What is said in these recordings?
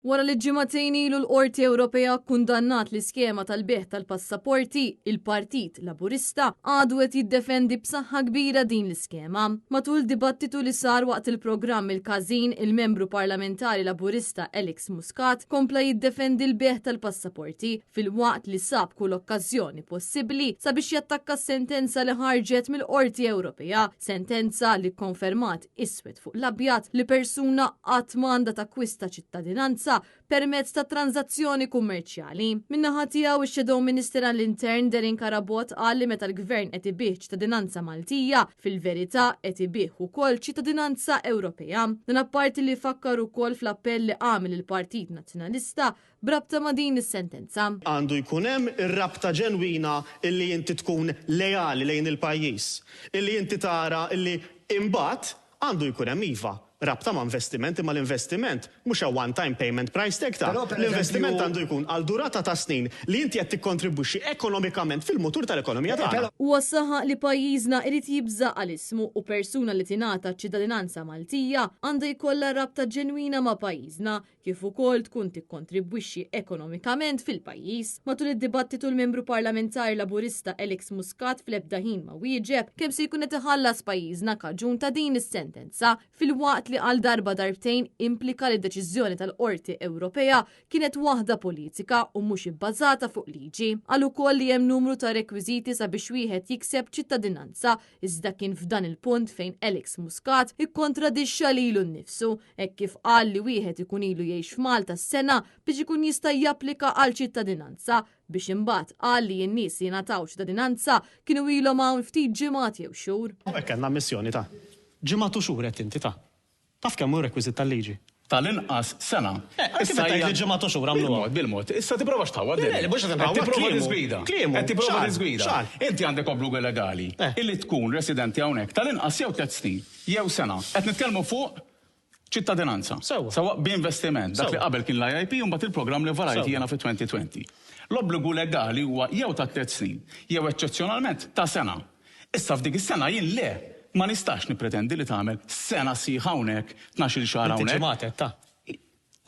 Wara li ġimagħtejn ilu l-Qorti Ewropea kundannat l-iskema tal-beħ tal-passaporti, il-Partit Laburista għadu qed jiddefendi b'saħħa kbira din l-iskema. Matul dibattitu li sar waqt il-programm il-każin, il-membru parlamentari Laburista Alex Muscat kompla jiddefendi l-beħ tal-passaporti fil-waqt li sab kull okkażjoni possibbli sabiex jattakka s-sentenza li ħarġet mill-Qorti Ewropea, sentenza li konfermat iswed fuq l-abjad li persuna qatt m'għandha takkwista ċittadinanza permezz ta' tranzazzjoni kummerċjali. Min-naħa tiegħu ix-Shadow Minister għall-Intern Darin Karabot qal li meta l-Gvern qed ibih ċittadinanza Maltija, fil-verità qed ibih ukoll ċittadinanza Ewropea. Dan apparti li fakkar ukoll fl-appell li għamel il-Partit Nazzjonalista brabta ma' din is-sentenza. Għandu jkun hemm ir-rabta ġenwina illi inti tkun lejali lejn il-pajjiż, illi inti tara illi imbagħad għandu jkun hemm iva. Rabta ma' investiment, imma l-investiment mhux one-time payment price tag ta' l-investiment għandu jkun għal durata ta' snin li inti qed tikkontribwixxi ekonomikament fil-mutur tal-ekonomija tagħna. Huwa saħa li pajjiżna irid jibża għal ismu u persuna li tingħata ċittadinanza Maltija għandha jkollha rabta ġenwina ma' pajjiżna kif ukoll tkun tikkontribwixxi ekonomikament fil-pajjiż. Matul id-dibattitu l-membru parlamentari Laburista Alex Muscat fl-ebda ħin ma wieġeb kemm se jkun qed iħallas pajjiżna kaġun ta' din is-sentenza fil-waqt li għal darba darbtejn implika li d-deċiżjoni tal-Qorti Ewropea kienet waħda politika u mhux ibbażata fuq liġi. Għal ukoll li hemm numru ta' rekwiżiti sabiex wieħed jikseb ċittadinanza, iżda kien f'dan il-punt fejn Alex Muscat ikkontradixxa lilu nnifsu hekk kif qal li wieħed ikun ilu jgħix f'Malta s-sena biex ikun jista' japplika għal ċittadinanza biex imbagħad qal li n-nies li jingħataw ċittadinanza kienu ilhom hawn ftit ġimgħat jew xhur. Hekk għandna missjoni ta' ġimgħat u xhur qed inti ta'. Taf kemm hu rekwiżit tal-liġi? Tal-inqas sena. Issa tgħid ġimgħat u xhur għamluha. Bil-mod, issa tipprova x'tawwa. Mhux qed tipprova tiżgwida. Qed tipprova tiżgwida. Inti għandek obbligu legali illi tkun residenti hawnhekk tal-inqas jew 3 snin, jew sena. Qed nitkellmu fuq ċittadinanza. Sewwa b'investiment. Dak li qabel kien l-IIP u mbagħad il-programm li varajt jiena fi-2020. L-obbligu legali huwa jew ta' 3 snin, jew eċċezzjonalment ta' sena. Issa f'dik is-sena jien le ma nistax nippretendi li tagħmel sena sieħa hawnhekk 12-il xahar hawnhekk. Inti ġimgħatet ta'.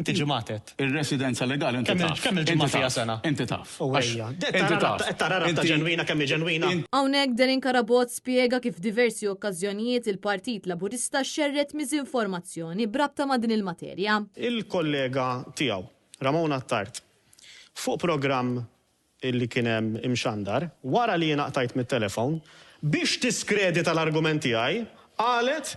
Inti ġimgħatet. Ir-residenza legali inti taf. Kemm il-ġimgħa fiha sena? Inti taf. Inti taf. Tara rabta ġenwina kemm hi ġenwina. Hawnhekk Darin Karabot spjega kif diversi okkażjonijiet il-Partit Laburista xerret miżinformazzjoni brabta ma' din il-materja. Il-kollega tiegħu, Ramona Tart, fuq programm illi kien hemm imxandar, wara li jiena qtajt mit-telefon, biex tiskredita l-argumenti għaj, qalet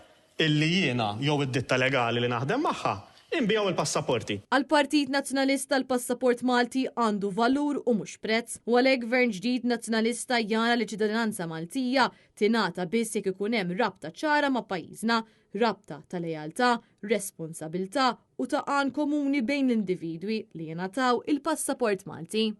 illi jiena jew id-ditta legali li naħdem magħha inbijaw il-passaporti. Għal-Partit Nazzjonalista l-passaport Malti għandu valur u mhux prezz, u għalhekk Gvern ġdid nazzjonalista jara li ċittadinanza Maltija tingħata biss jekk ikun hemm rabta ċara ma' pajjiżna, rabta ta' lejaltà, responsabilità u ta' għan komuni bejn l-individwi li jingħataw il-passaport Malti.